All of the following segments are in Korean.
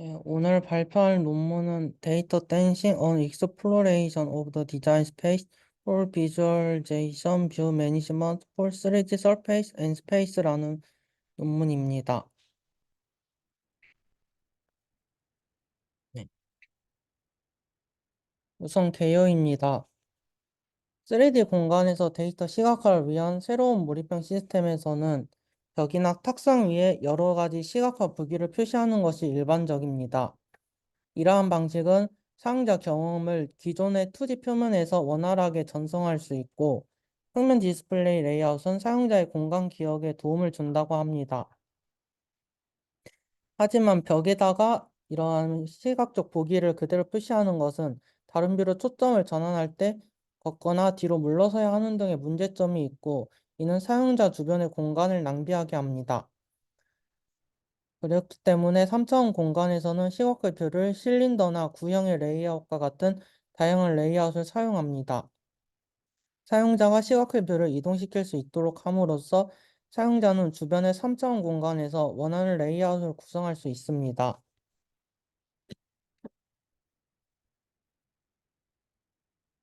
네, 오늘 발표할 논문은 Data Dancing on Exploration of the Design Space for Visualization View Management for 3D Surface and Space라는 논문입니다. 네. 우선 개요입니다. 3D 공간에서 데이터 시각화를 위한 새로운 몰입형 시스템에서는 벽이나 탁상 위에 여러 가지 시각화 부기를 표시하는 것이 일반적입니다. 이러한 방식은 사용자 경험을 기존의 2D 표면에서 원활하게 전송할 수 있고, 평면 디스플레이 레이아웃은 사용자의 공간 기억에 도움을 준다고 합니다. 하지만 벽에다가 이러한 시각적 보기를 그대로 표시하는 것은 다른 뷰로 초점을 전환할 때 걷거나 뒤로 물러서야 하는 등의 문제점이 있고, 이는 사용자 주변의 공간을 낭비하게 합니다. 그렇기 때문에 3차원 공간에서는 시각화 뷰를 실린더나 구형의 레이아웃과 같은 다양한 레이아웃을 사용합니다. 사용자가 시각화 뷰를 이동시킬 수 있도록 함으로써 사용자는 주변의 3차원 공간에서 원하는 레이아웃을 구성할 수 있습니다.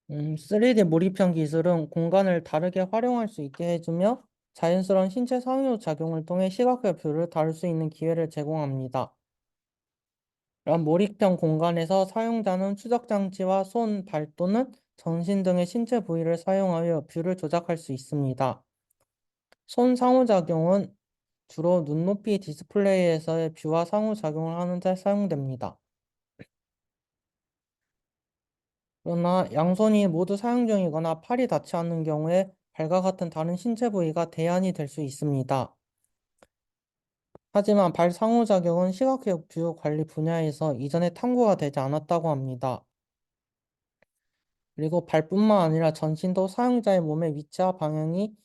3D 몰입형 기술은 공간을 다르게 활용할 수 있게 해주며 자연스러운 신체 상호작용을 통해 시각화 뷰를 다룰 수 있는 기회를 제공합니다. 이런 몰입형 공간에서 사용자는 추적 장치와 손, 발 또는 전신 등의 신체 부위를 사용하여 뷰를 조작할 수 있습니다. 손 상호작용은 주로 눈높이 디스플레이에서의 뷰와 상호작용을 하는 데 사용됩니다. 그러나 양손이 모두 사용 중이거나 팔이 닿지 않는 경우에 발과 같은 다른 신체 부위가 대안이 될 수 있습니다. 하지만 발 상호작용은 시각적 뷰 관리 분야에서 이전에 탐구가 되지 않았다고 합니다. 그리고 발뿐만 아니라 전신도 사용자의 몸의 위치와 방향이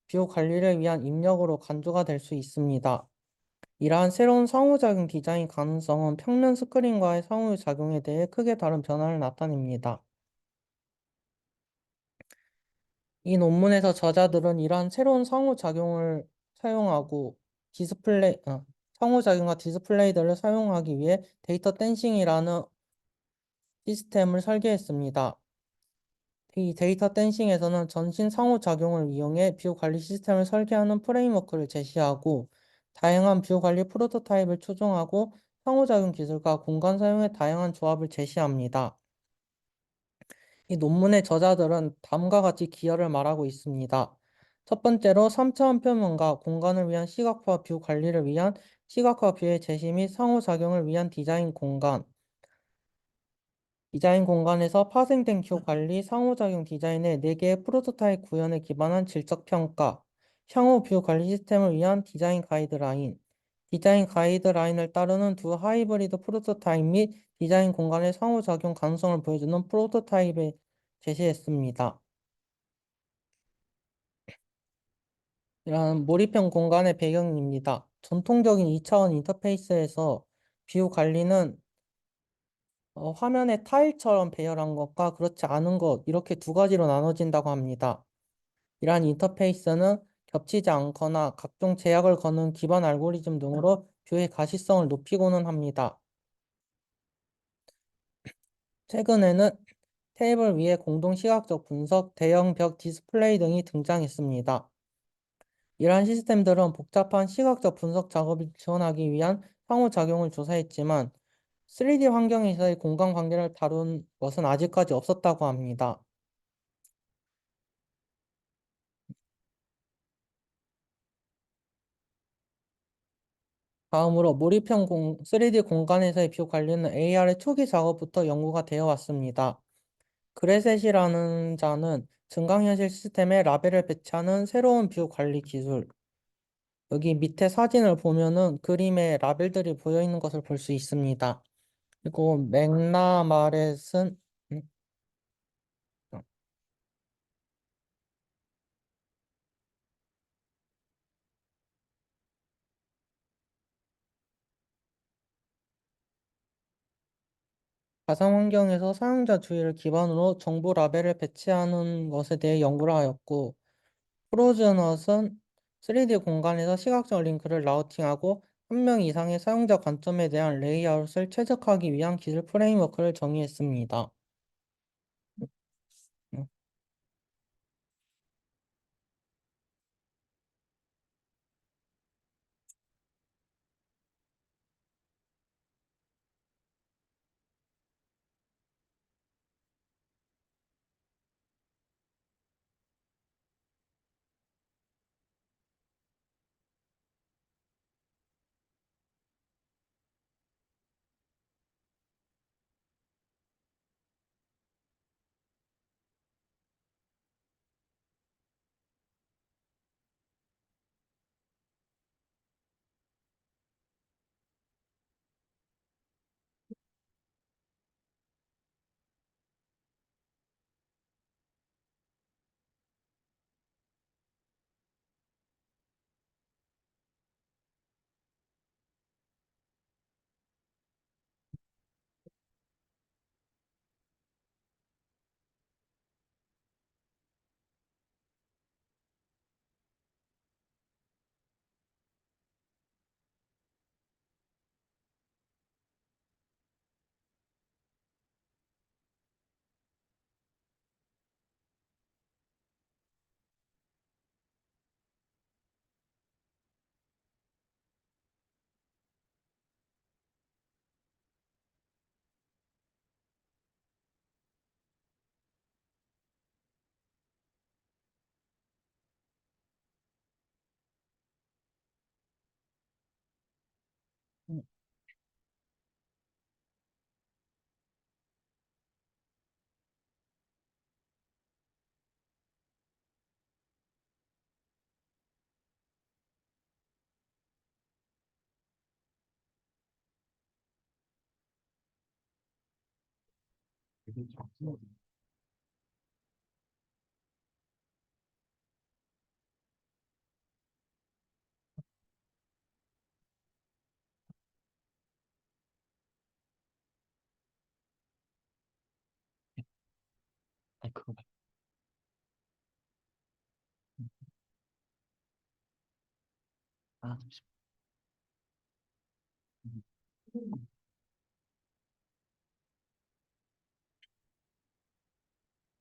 뷰 관리를 위한 입력으로 간주가 될 수 있습니다. 이러한 새로운 상호작용 디자인 가능성은 평면 스크린과의 상호작용에 대해 크게 다른 변화를 나타냅니다. 이 논문에서 저자들은 이러한 새로운 상호작용을 사용하고 상호작용과 디스플레이들을 사용하기 위해 데이터 댄싱이라는 시스템을 설계했습니다. 이 데이터 댄싱에서는 전신 상호작용을 이용해 뷰 관리 시스템을 설계하는 프레임워크를 제시하고 다양한 뷰 관리 프로토타입을 추종하고 상호작용 기술과 공간 사용의 다양한 조합을 제시합니다. 이 논문의 저자들은 다음과 같이 기여를 말하고 있습니다. 첫 번째로 3차원 표면과 공간을 위한 시각화 뷰 관리를 위한 시각화 뷰의 제시 및 상호작용을 위한 디자인 공간에서 파생된 큐 관리, 상호작용 디자인의 4개의 프로토타입 구현에 기반한 질적 평가, 향후 뷰 관리 시스템을 위한 디자인 가이드라인을 따르는 두 하이브리드 프로토타입 및 디자인 공간의 상호작용 가능성을 보여주는 프로토타입에 제시했습니다. 이런 몰입형 공간의 배경입니다. 전통적인 2차원 인터페이스에서 뷰 관리는 화면에 타일처럼 배열한 것과 그렇지 않은 것, 이렇게 두 가지로 나눠진다고 합니다. 이러한 인터페이스는 겹치지 않거나 각종 제약을 거는 기반 알고리즘 등으로 뷰의 가시성을 높이고는 합니다. 최근에는 테이블 위에 공동 시각적 분석, 대형 벽 디스플레이 등이 등장했습니다. 이러한 시스템들은 복잡한 시각적 분석 작업을 지원하기 위한 상호작용을 조사했지만 3D 환경에서의 공간 관계를 다룬 것은 아직까지 없었다고 합니다. 다음으로 3D 공간에서의 뷰 관리는 AR의 초기 작업부터 연구가 되어 왔습니다. 그레셋이라는 자는 증강현실 시스템에 라벨을 배치하는 새로운 뷰 관리 기술. 여기 밑에 사진을 보면은 그림에 라벨들이 보여 있는 것을 볼 수 있습니다. 그리고 맥나마렛은 어, 가상 환경에서 사용자 주의를 기반으로 정보 라벨을 배치하는 것에 대해 연구를 하였고, 프로즈넛은 3D 공간에서 시각적 링크를 라우팅하고 한 명 이상의 사용자 관점에 대한 레이아웃을 최적화하기 위한 기술 프레임워크를 정의했습니다. 음,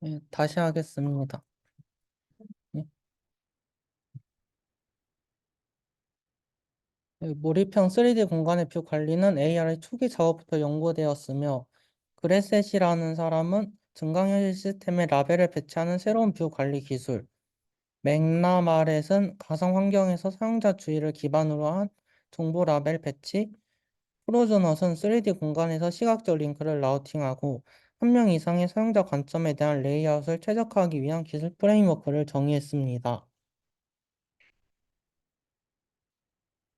음, 다시 하겠습니다. 예. 몰입형 3D 공간의 뷰 관리는 AR의 초기 작업부터 연구되었으며, 그레셋이라는 사람은 증강현실 시스템에 라벨을 배치하는 새로운 뷰 관리 기술, 맥나마렛은 가상 환경에서 사용자 주의를 기반으로 한 정보 라벨 배치, 프로즈넛은 3D 공간에서 시각적 링크를 라우팅하고 한 명 이상의 사용자 관점에 대한 레이아웃을 최적화하기 위한 기술 프레임워크를 정의했습니다.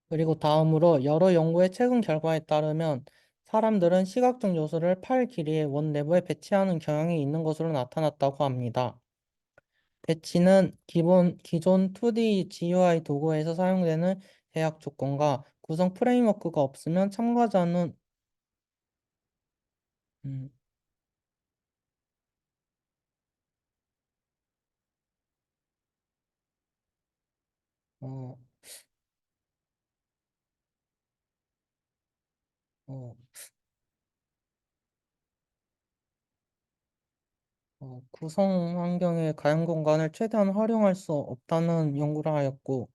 그리고 다음으로 여러 연구의 최근 결과에 따르면 사람들은 시각적 요소를 팔 길이의 원 내부에 배치하는 경향이 있는 것으로 나타났다고 합니다. 배치는 기존 2D GUI 도구에서 사용되는 제약 조건과 구성 프레임워크가 없으면 참가자는 음, 어, 어, 구성 환경의 가용 공간을 최대한 활용할 수 없다는 연구를 하였고,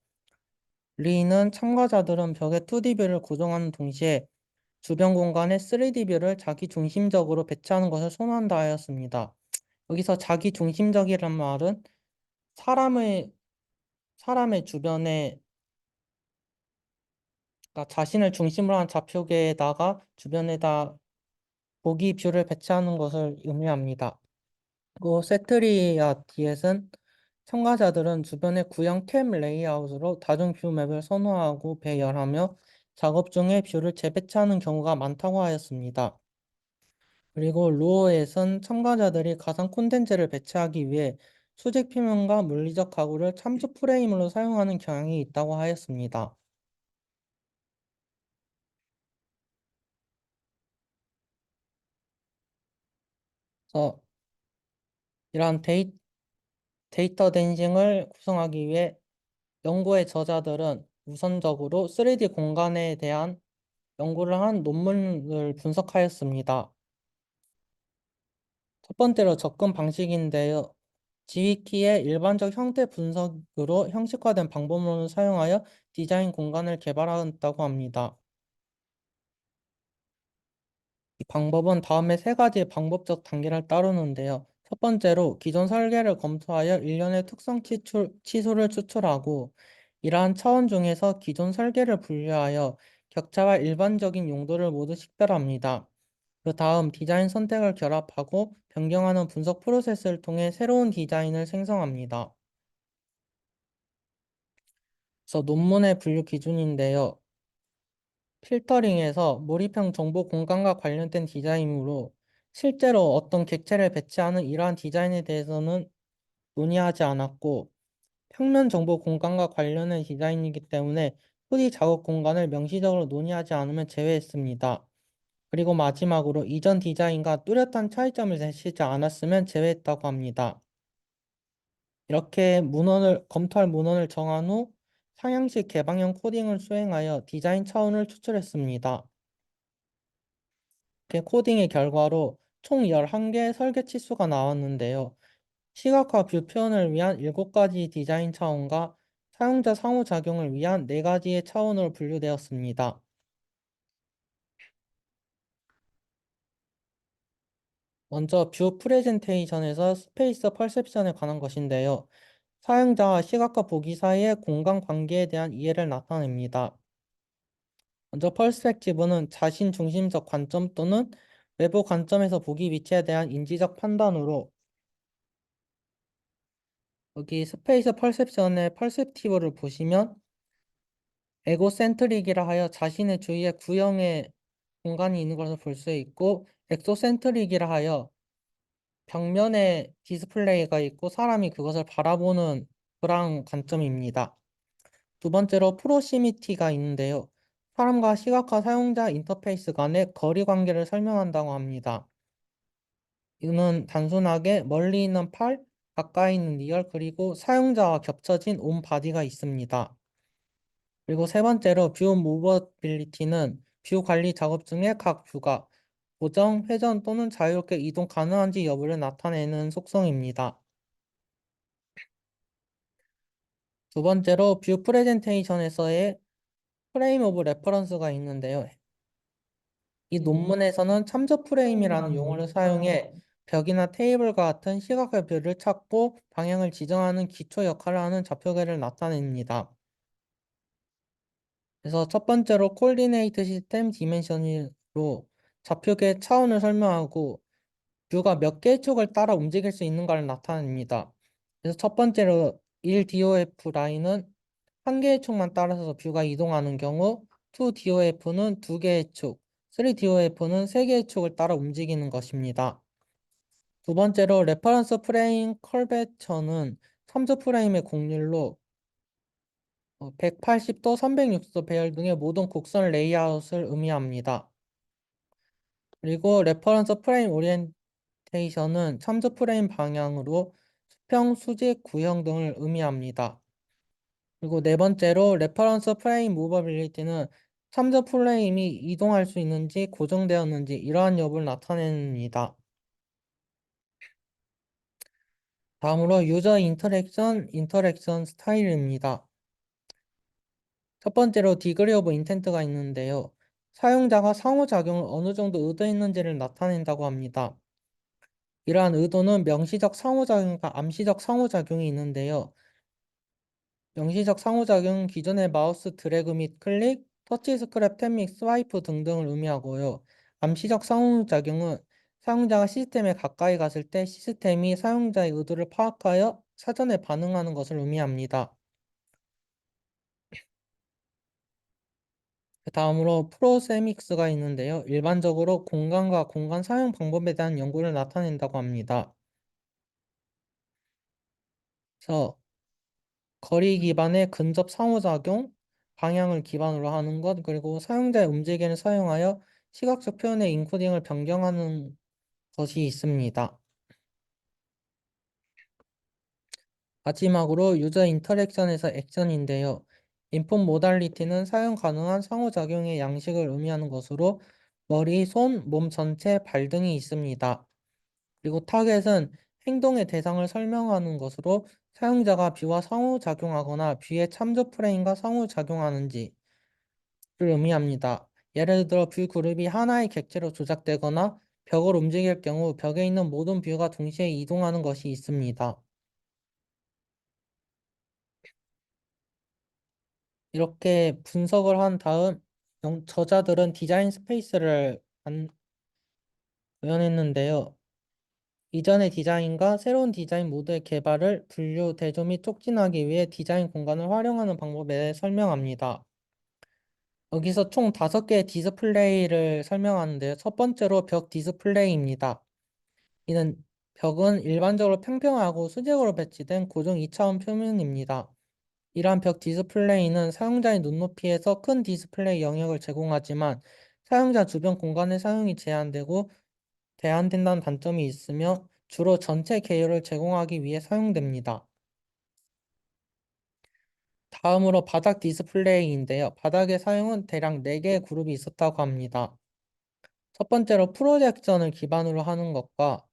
리는 참가자들은 벽에 2D뷰를 고정하는 동시에 주변 공간에 3D뷰를 자기 중심적으로 배치하는 것을 선호한다 하였습니다. 여기서 자기 중심적이란 말은 사람의 사람의 주변에 그러니까 자신을 중심으로 한 좌표계에다가 주변에다 보기 뷰를 배치하는 것을 의미합니다. 그리고 세트리아 디엣은 참가자들은 주변의 구형 탭 레이아웃으로 다중 뷰 맵을 선호하고 배열하며 작업 중에 뷰를 재배치하는 경우가 많다고 하였습니다. 그리고 루어에선 참가자들이 가상 콘텐츠를 배치하기 위해 수직 표면과 물리적 가구를 참조 프레임으로 사용하는 경향이 있다고 하였습니다. 그래서 이러한 데이터 댄싱을 구성하기 위해 연구의 저자들은 우선적으로 3D 공간에 대한 연구를 한 논문을 분석하였습니다. 첫 번째로 접근 방식인데요. 지위키의 일반적 형태 분석으로 형식화된 방법론을 사용하여 디자인 공간을 개발한다고 합니다. 이 방법은 다음에 세 가지 방법적 단계를 따르는데요. 첫 번째로 기존 설계를 검토하여 일련의 특성 치수를 추출하고 이러한 차원 중에서 기존 설계를 분류하여 격차와 일반적인 용도를 모두 식별합니다. 그 다음 디자인 선택을 결합하고 변경하는 분석 프로세스를 통해 새로운 디자인을 생성합니다. 그래서 논문의 분류 기준인데요. 필터링에서 몰입형 정보 공간과 관련된 디자인으로 실제로 어떤 객체를 배치하는 이러한 디자인에 대해서는 논의하지 않았고 평면 정보 공간과 관련된 디자인이기 때문에 2D 작업 공간을 명시적으로 논의하지 않으면 제외했습니다. 그리고 마지막으로 이전 디자인과 뚜렷한 차이점을 제시하지 않았으면 제외했다고 합니다. 이렇게 검토할 문헌을 정한 후 상향식 개방형 코딩을 수행하여 디자인 차원을 추출했습니다. 코딩의 결과로 총 11개의 설계 치수가 나왔는데요. 시각화 뷰 표현을 위한 7가지 디자인 차원과 사용자 상호작용을 위한 4가지의 차원으로 분류되었습니다. 먼저 뷰 프레젠테이션에서 스페이스 퍼셉션에 관한 것인데요. 사용자와 시각화 보기 사이의 공간 관계에 대한 이해를 나타냅니다. 먼저 퍼스펙티브는 자신 중심적 관점 또는 외부 관점에서 보기 위치에 대한 인지적 판단으로 여기 스페이스 퍼셉션의 퍼셉티브를 보시면 에고센트릭이라 하여 자신의 주위에 구형의 공간이 있는 것을 볼 수 있고 엑소센트릭이라 하여 벽면에 디스플레이가 있고 사람이 그것을 바라보는 그런 관점입니다. 두 번째로 프로시미티가 있는데요. 사람과 시각화 사용자 인터페이스 간의 거리 관계를 설명한다고 합니다. 이는 단순하게 멀리 있는 팔, 가까이 있는 리얼, 그리고 사용자와 겹쳐진 온 바디가 있습니다. 그리고 세 번째로 뷰 모버빌리티는 뷰 관리 작업 중에 각 뷰가 고정, 회전 또는 자유롭게 이동 가능한지 여부를 나타내는 속성입니다. 두 번째로 뷰 프레젠테이션에서의 프레임 오브 레퍼런스가 있는데요. 이 논문에서는 참조 프레임이라는 용어를 사용해 벽이나 테이블과 같은 시각의 뷰를 찾고 방향을 지정하는 기초 역할을 하는 좌표계를 나타냅니다. 그래서 첫 번째로 코디네이트 시스템 디멘션으로 좌표계 차원을 설명하고 뷰가 몇 개의 축을 따라 움직일 수 있는가를 나타냅니다. 그래서 첫 번째로 1DOF 라인은 한 개의 축만 따라서 뷰가 이동하는 경우 2DOF는 두 개의 축, 3DOF는 세 개의 축을 따라 움직이는 것입니다. 두 번째로 레퍼런스 프레임 컬베처는 참조 프레임의 곡률로 180도, 360도 배열 등의 모든 곡선 레이아웃을 의미합니다. 그리고 레퍼런스 프레임 오리엔테이션은 참조 프레임 방향으로 수평, 수직, 구형 등을 의미합니다. 그리고 네 번째로 레퍼런스 프레임 무버빌리티는 참조 프레임이 이동할 수 있는지 고정되었는지 이러한 여부를 나타냅니다. 다음으로 유저 인터랙션 스타일입니다. 첫 번째로 디그리 오브 인텐트가 있는데요. 사용자가 상호작용을 어느 정도 의도했는지를 나타낸다고 합니다. 이러한 의도는 명시적 상호작용과 암시적 상호작용이 있는데요. 명시적 상호작용은 기존의 마우스 드래그 및 클릭, 터치 스크랩 탭 및 스와이프 등등을 의미하고요. 암시적 상호작용은 사용자가 시스템에 가까이 갔을 때 시스템이 사용자의 의도를 파악하여 사전에 반응하는 것을 의미합니다. 다음으로 프로세믹스가 있는데요. 일반적으로 공간과 공간 사용 방법에 대한 연구를 나타낸다고 합니다. 그래서 거리 기반의 근접 상호작용, 방향을 기반으로 하는 것, 그리고 사용자의 움직임을 사용하여 시각적 표현의 인코딩을 변경하는 것이 있습니다. 마지막으로 유저 인터랙션에서 액션인데요. 인풋 모달리티는 사용 가능한 상호작용의 양식을 의미하는 것으로 머리, 손, 몸 전체, 발 등이 있습니다. 그리고 타겟은 행동의 대상을 설명하는 것으로 사용자가 뷰와 상호작용하거나 뷰의 참조 프레임과 상호작용하는지를 의미합니다. 예를 들어 뷰 그룹이 하나의 객체로 조작되거나 벽을 움직일 경우 벽에 있는 모든 뷰가 동시에 이동하는 것이 있습니다. 이렇게 분석을 한 다음 저자들은 디자인 스페이스를 구현했는데요. 이전의 디자인과 새로운 디자인 모드의 개발을 분류, 대조 및 촉진하기 위해 디자인 공간을 활용하는 방법에 대해 설명합니다. 여기서 총 5개의 디스플레이를 설명하는데요. 첫 번째로 벽 디스플레이입니다. 이는 벽은 일반적으로 평평하고 수직으로 배치된 고정 2차원 표면입니다. 이러한 벽 디스플레이는 사용자의 눈높이에서 큰 디스플레이 영역을 제공하지만 사용자 주변 공간의 사용이 제한된다는 단점이 있으며 주로 전체 계열을 제공하기 위해 사용됩니다. 다음으로 바닥 디스플레이인데요. 바닥의 사용은 대략 4개의 그룹이 있었다고 합니다. 첫 번째로 프로젝션을 기반으로 하는 것과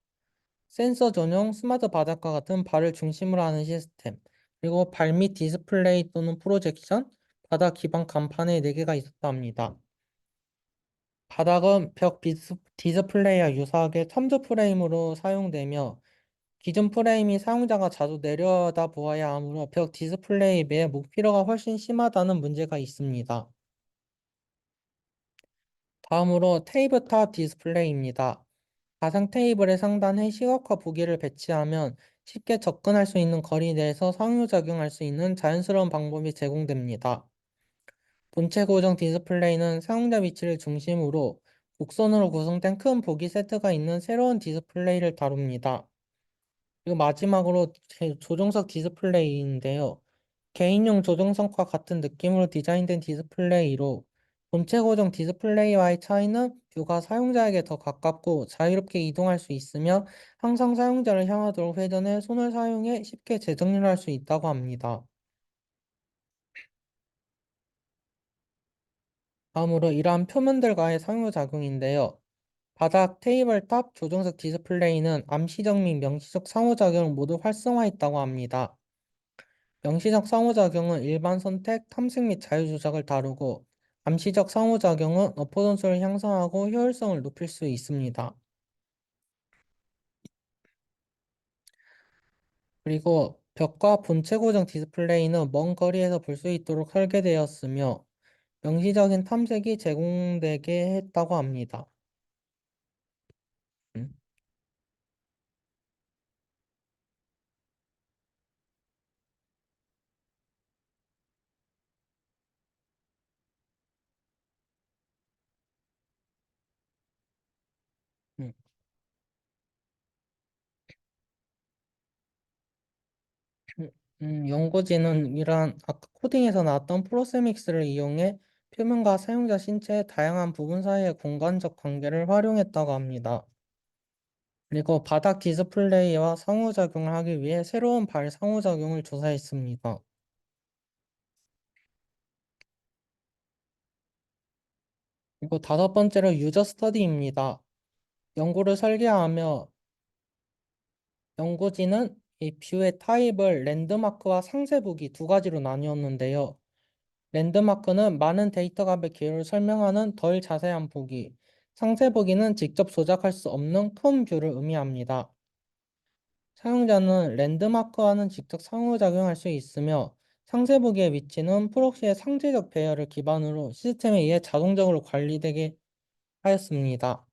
센서 전용 스마트 바닥과 같은 발을 중심으로 하는 시스템, 그리고 발밑 디스플레이 또는 프로젝션, 바닥 기반 간판의 4개가 있었다 합니다. 바닥은 벽 디스플레이와 유사하게 첨조 프레임으로 사용되며 기존 프레임이 사용자가 자주 내려다보아야 하므로 벽 디스플레이에 목 피로가 훨씬 심하다는 문제가 있습니다. 다음으로 테이블탑 디스플레이입니다. 가상 테이블의 상단에 시각화 보기를 배치하면 쉽게 접근할 수 있는 거리 내에서 상호작용할 수 있는 자연스러운 방법이 제공됩니다. 본체 고정 디스플레이는 사용자 위치를 중심으로 곡선으로 구성된 큰 보기 세트가 있는 새로운 디스플레이를 다룹니다. 그리고 마지막으로 조정석 디스플레이인데요. 개인용 조정석과 같은 느낌으로 디자인된 디스플레이로 본체 고정 디스플레이와의 차이는 뷰가 사용자에게 더 가깝고 자유롭게 이동할 수 있으며 항상 사용자를 향하도록 회전해 손을 사용해 쉽게 재정렬할 수 있다고 합니다. 다음으로 이러한 표면들과의 상호작용인데요. 바닥, 테이블탑, 조정석 디스플레이는 암시적 및 명시적 상호작용을 모두 활성화했다고 합니다. 명시적 상호작용은 일반 선택, 탐색 및 자유 조작을 다루고 암시적 상호작용은 어포던수를 향상하고 효율성을 높일 수 있습니다. 그리고 벽과 본체 고정 디스플레이는 먼 거리에서 볼 수 있도록 설계되었으며 명시적인 탐색이 제공되게 했다고 합니다. 음, 음, 연고지는 이러한 아까 코딩에서 나왔던 프로세믹스를 이용해 표면과 사용자 신체의 다양한 부분 사이의 공간적 관계를 활용했다고 합니다. 그리고 바닥 디스플레이와 상호작용을 하기 위해 새로운 발 상호작용을 조사했습니다. 그리고 5번째로 유저 스터디입니다. 연구를 설계하며 연구진은 이 뷰의 타입을 랜드마크와 상세보기 2가지로 나뉘었는데요. 랜드마크는 많은 데이터 값의 개요를 설명하는 덜 자세한 보기, 상세보기는 직접 조작할 수 없는 큰 뷰를 의미합니다. 사용자는 랜드마크와는 직접 상호작용할 수 있으며 상세보기의 위치는 프록시의 상대적 배열을 기반으로 시스템에 의해 자동적으로 관리되게 하였습니다.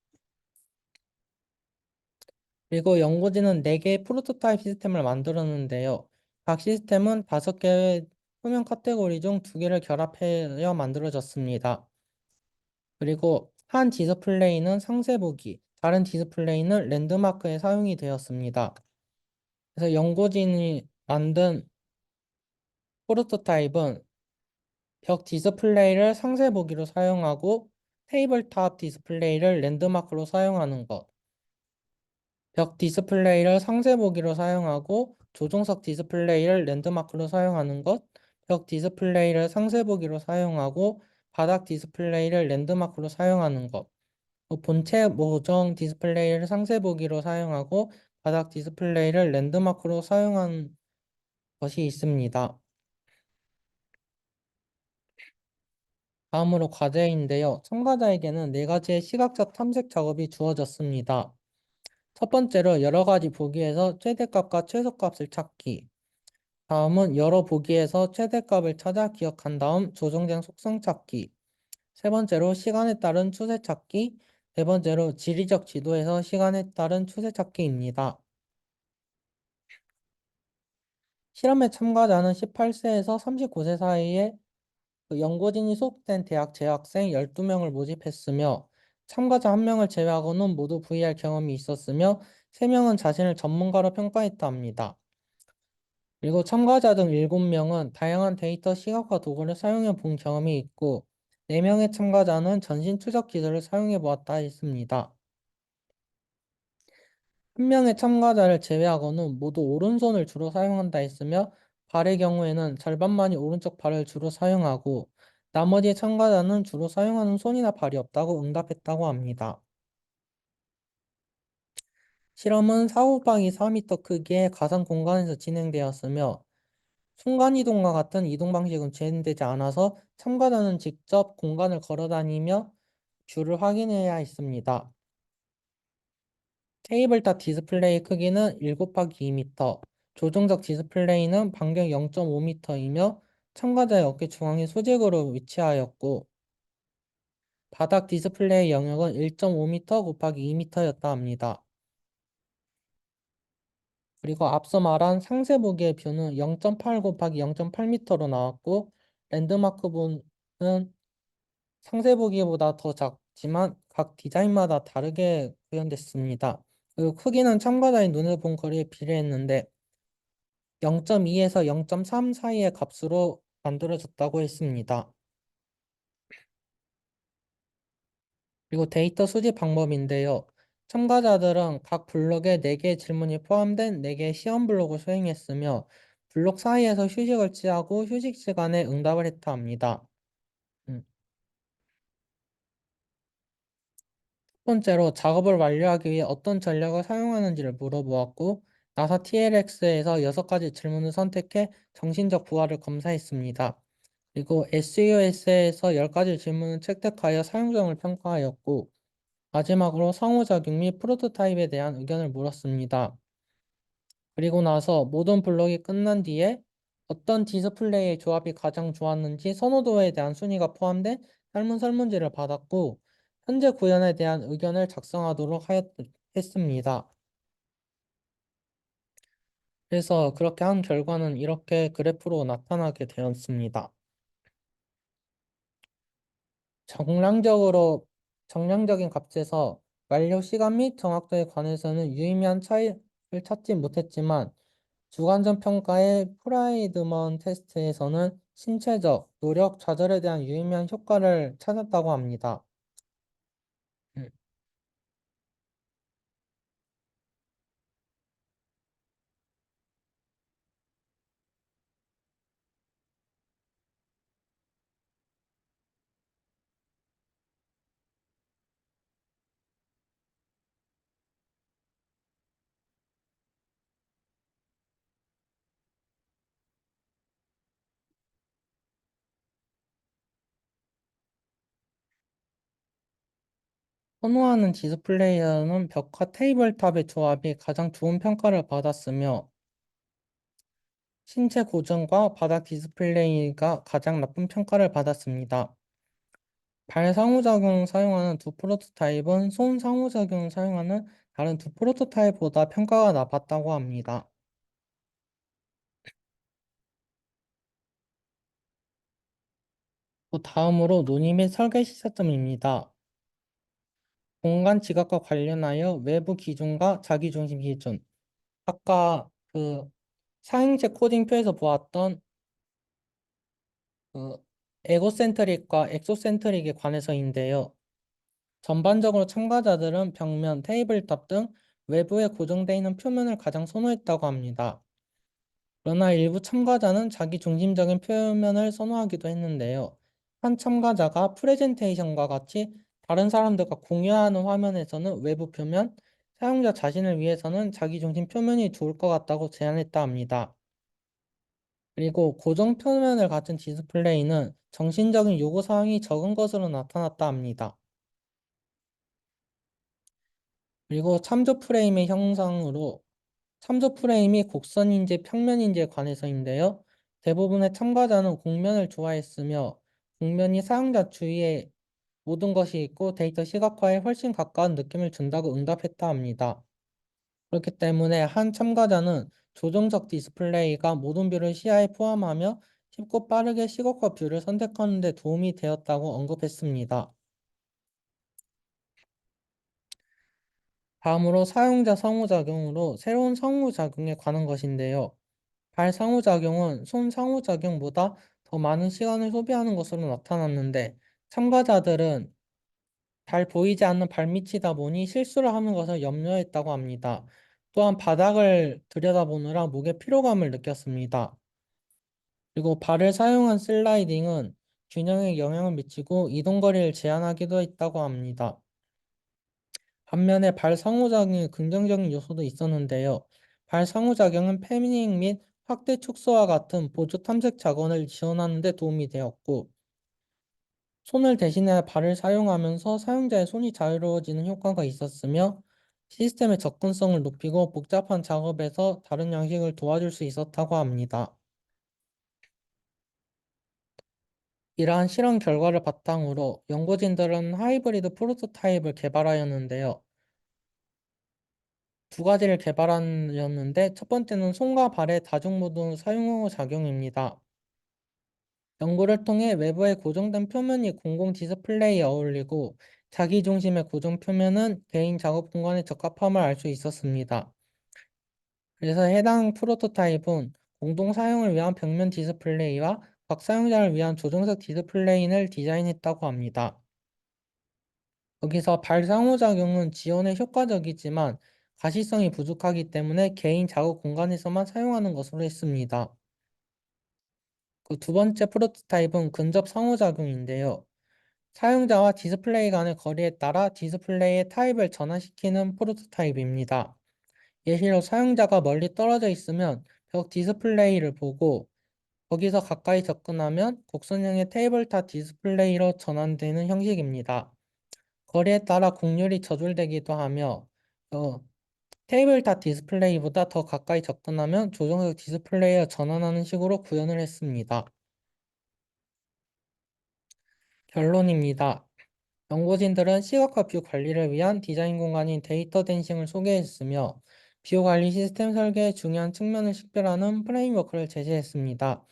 그리고 연구진은 4개의 프로토타입 시스템을 만들었는데요. 각 시스템은 5개의 표면 카테고리 중 2개를 결합하여 만들어졌습니다. 그리고 한 디스플레이는 상세보기, 다른 디스플레이는 랜드마크에 사용이 되었습니다. 그래서 연구진이 만든 프로토타입은 벽 디스플레이를 상세 보기로 사용하고 테이블탑 디스플레이를 랜드마크로 사용하는 것, 벽 디스플레이를 상세 보기로 사용하고 조종석 디스플레이를 랜드마크로 사용하는 것, 벽 디스플레이를 상세 보기로 사용하고 바닥 디스플레이를 랜드마크로 사용하는 것. 본체 모정 디스플레이를 상세 보기로 사용하고 바닥 디스플레이를 랜드마크로 사용하는 것이 있습니다. 다음으로 과제인데요. 참가자에게는 네 가지의 시각적 탐색 작업이 주어졌습니다. 첫 번째로 여러 가지 보기에서 최대값과 최소값을 찾기. 다음은 여러 보기에서 최대값을 찾아 기억한 다음 조정된 속성 찾기. 세 번째로 시간에 따른 추세 찾기. 네 번째로 지리적 지도에서 시간에 따른 추세 찾기입니다. 실험에 참가자는 18세에서 39세 사이에 연고진이 소속된 대학 재학생 12명을 모집했으며 참가자 1명을 제외하고는 모두 VR 경험이 있었으며 3명은 자신을 전문가로 평가했다 합니다. 그리고 참가자 등 7명은 다양한 데이터 시각화 도구를 사용해 본 경험이 있고 4명의 참가자는 전신 추적 기술을 사용해 보았다 했습니다. 1명의 참가자를 제외하고는 모두 오른손을 주로 사용한다 했으며 발의 경우에는 절반만이 오른쪽 발을 주로 사용하고 나머지 참가자는 주로 사용하는 손이나 발이 없다고 응답했다고 합니다. 실험은 4곱하기 4m 크기의 가상 공간에서 진행되었으며 순간이동과 같은 이동 방식은 진행되지 않아서 참가자는 직접 공간을 걸어 다니며 뷰를 확인해야 했습니다. 테이블탑 디스플레이 크기는 1 곱하기 2m, 조정적 디스플레이는 반경 0.5m이며 참가자의 어깨 중앙이 수직으로 위치하였고 바닥 디스플레이 영역은 1.5m 곱하기 2m였다 합니다. 그리고 앞서 말한 상세 보기의 뷰는 0.8 곱하기 0.8m로 나왔고 랜드마크 뷰는 상세 보기보다 더 작지만 각 디자인마다 다르게 구현됐습니다. 그리고 크기는 참가자의 눈에 본 거리에 비례했는데 0.2에서 0.3 사이의 값으로 만들어졌다고 했습니다. 그리고 데이터 수집 방법인데요. 참가자들은 각 블록에 4개의 질문이 포함된 4개의 시험 블록을 수행했으며 블록 사이에서 휴식을 취하고 휴식 시간에 응답을 했다 합니다. 음. 첫 번째로 작업을 완료하기 위해 어떤 전략을 사용하는지를 물어보았고 나사 TLX에서 6가지 질문을 선택해 정신적 부하를 검사했습니다. 그리고 SUS에서 10가지 질문을 채택하여 사용성을 평가하였고 마지막으로 상호작용 및 프로토타입에 대한 의견을 물었습니다. 그리고 나서 모든 블록이 끝난 뒤에 어떤 디스플레이의 조합이 가장 좋았는지 선호도에 대한 순위가 포함된 짧은 설문지를 받았고 현재 구현에 대한 의견을 작성하도록 했습니다. 그래서 그렇게 한 결과는 이렇게 그래프로 나타나게 되었습니다. 정량적인 값에서 완료 시간 및 정확도에 관해서는 유의미한 차이를 찾지 못했지만 주관적 평가의 프라이드먼 테스트에서는 신체적, 노력, 좌절에 대한 유의미한 효과를 찾았다고 합니다. 음, 선호하는 디스플레이어는 벽화 테이블탑의 조합이 가장 좋은 평가를 받았으며 신체 고정과 바닥 디스플레이가 가장 나쁜 평가를 받았습니다. 발 상호작용을 사용하는 두 프로토타입은 손 상호작용을 사용하는 다른 두 프로토타입보다 평가가 나빴다고 합니다. 또 다음으로 논의 및 설계 시사점입니다. 공간 지각과 관련하여 외부 기준과 자기중심 기준. 아까 그 사행제 코딩표에서 보았던 그 에고센트릭과 엑소센트릭에 관해서인데요. 전반적으로 참가자들은 벽면, 테이블탑 등 외부에 고정되어 있는 표면을 가장 선호했다고 합니다. 그러나 일부 참가자는 자기 중심적인 표면을 선호하기도 했는데요. 한 참가자가 프레젠테이션과 같이 다른 사람들과 공유하는 화면에서는 외부 표면, 사용자 자신을 위해서는 자기 중심 표면이 좋을 것 같다고 제안했다 합니다. 그리고 고정 표면을 가진 디스플레이는 정신적인 요구사항이 적은 것으로 나타났다 합니다. 그리고 참조 프레임이 곡선인지 평면인지에 관해서인데요. 대부분의 참가자는 곡면을 좋아했으며 곡면이 사용자 주위에 모든 것이 있고 데이터 시각화에 훨씬 가까운 느낌을 준다고 응답했다 합니다. 그렇기 때문에 한 참가자는 조정적 디스플레이가 모든 뷰를 시야에 포함하며 쉽고 빠르게 시각화 뷰를 선택하는 데 도움이 되었다고 언급했습니다. 다음으로 사용자 상호작용으로 새로운 상호작용에 관한 것인데요. 발 상호작용은 손 상호작용보다 더 많은 시간을 소비하는 것으로 나타났는데 참가자들은 잘 보이지 않는 발밑이다 보니 실수를 하는 것을 염려했다고 합니다. 또한 바닥을 들여다보느라 목에 피로감을 느꼈습니다. 그리고 발을 사용한 슬라이딩은 균형에 영향을 미치고 이동거리를 제한하기도 했다고 합니다. 반면에 발 상호작용의 긍정적인 요소도 있었는데요. 발 상호작용은 패닝 및 확대 축소와 같은 보조 탐색 작업을 지원하는 데 도움이 되었고, 손을 대신해 발을 사용하면서 사용자의 손이 자유로워지는 효과가 있었으며, 시스템의 접근성을 높이고 복잡한 작업에서 다른 양식을 도와줄 수 있었다고 합니다. 이러한 실험 결과를 바탕으로 연구진들은 하이브리드 프로토타입을 개발하였는데요. 두 가지를 개발하였는데 첫 번째는 손과 발의 다중 모드 사용 후 작용입니다. 연구를 통해 외부에 고정된 표면이 공공 디스플레이에 어울리고 자기 중심의 고정 표면은 개인 작업 공간에 적합함을 알 수 있었습니다. 그래서 해당 프로토타입은 공동 사용을 위한 벽면 디스플레이와 각 사용자를 위한 조정석 디스플레이를 디자인했다고 합니다. 여기서 발 상호작용은 지원에 효과적이지만 가시성이 부족하기 때문에 개인 작업 공간에서만 사용하는 것으로 했습니다. 그 두 번째 프로토타입은 근접 상호작용인데요. 사용자와 디스플레이 간의 거리에 따라 디스플레이의 타입을 전환시키는 프로토타입입니다. 예시로 사용자가 멀리 떨어져 있으면 벽 디스플레이를 보고 거기서 가까이 접근하면 곡선형의 테이블탑 디스플레이로 전환되는 형식입니다. 거리에 따라 곡률이 저절되기도 하며 어, 테이블탑 디스플레이보다 더 가까이 접근하면 조정석 디스플레이에 전환하는 식으로 구현을 했습니다. 결론입니다. 연구진들은 시각화 뷰 관리를 위한 디자인 공간인 데이터 댄싱을 소개했으며 뷰 관리 시스템 설계의 중요한 측면을 식별하는 프레임워크를 제시했습니다.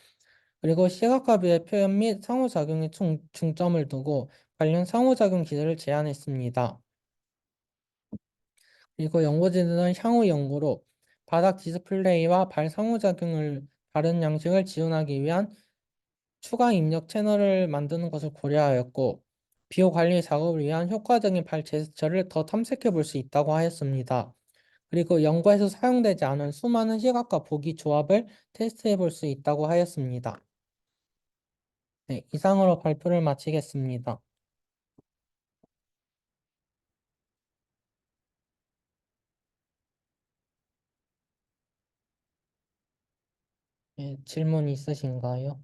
그리고 시각화 뷰의 표현 및 상호작용에 중점을 두고 관련 상호작용 기술을 제안했습니다. 그리고 연구진은 향후 연구로 바닥 디스플레이와 발 상호작용을 다른 양식을 지원하기 위한 추가 입력 채널을 만드는 것을 고려하였고, 비용 관리 작업을 위한 효과적인 발 제스처를 더 탐색해 볼 수 있다고 하였습니다. 그리고 연구에서 사용되지 않은 수많은 시각과 보기 조합을 테스트해 볼 수 있다고 하였습니다. 네, 이상으로 발표를 마치겠습니다. 네, 질문 있으신가요?